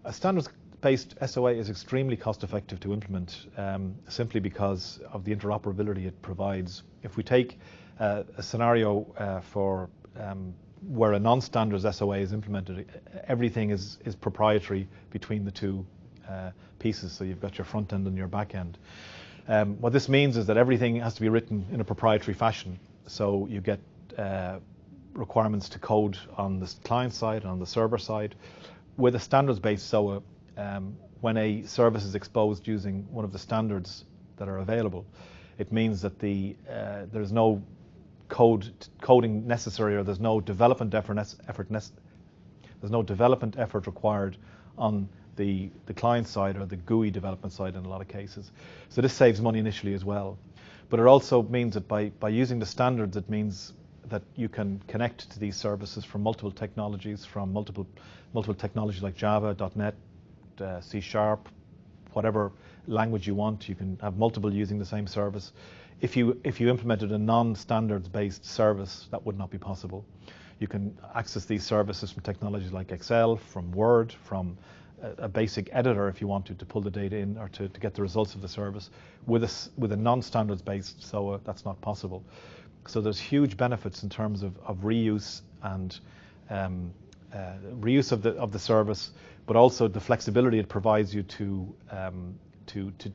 A standards-based SOA is extremely cost-effective to implement, simply because of the interoperability it provides. If we take a scenario for where a non-standards SOA is implemented, everything is proprietary between the two pieces. So you've got your front end and your back end. What this means is that everything has to be written in a proprietary fashion. So you get requirements to code on the client side and on the server side. With a standards-based SOA, when a service is exposed using one of the standards that are available, it means that there's no coding necessary, or there's no development effort required on the client side or the GUI development side in a lot of cases. So this saves money initially as well. But it also means that by using the standards, it means that you can connect to these services from multiple technologies, from multiple technologies like Java, .NET, C#, whatever language you want. You can have multiple using the same service. If you implemented a non-standards based service, that would not be possible. You can access these services from technologies like Excel, from Word, from a basic editor if you wanted to pull the data in or to get the results of the service. With a non-standards based SOA, that's not possible. So there's huge benefits in terms of reuse and reuse of the service, but also the flexibility it provides you to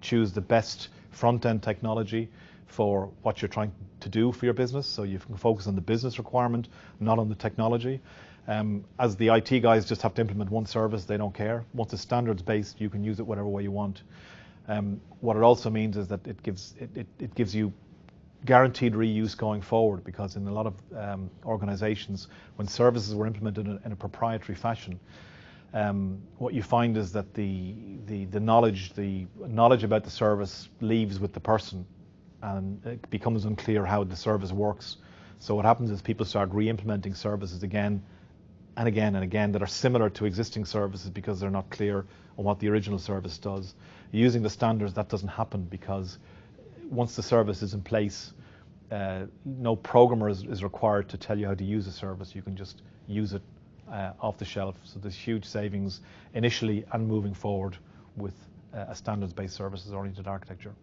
choose the best front-end technology for what you're trying to do for your business. So you can focus on the business requirement, not on the technology. As the IT guys just have to implement one service, they don't care. Once it's standards based, you can use it whatever way you want. What it also means is that it gives you guaranteed reuse going forward, because in a lot of organizations, when services were implemented in a proprietary fashion, what you find is that the knowledge about the service leaves with the person, and it becomes unclear how the service works. So what happens is people start re-implementing services again and again and again that are similar to existing services because they're not clear on what the original service does. Using the standards, that doesn't happen, because once the service is in place, no programmer is required to tell you how to use a service. You can just use it off the shelf. So there's huge savings initially and moving forward with a standards-based services-oriented architecture.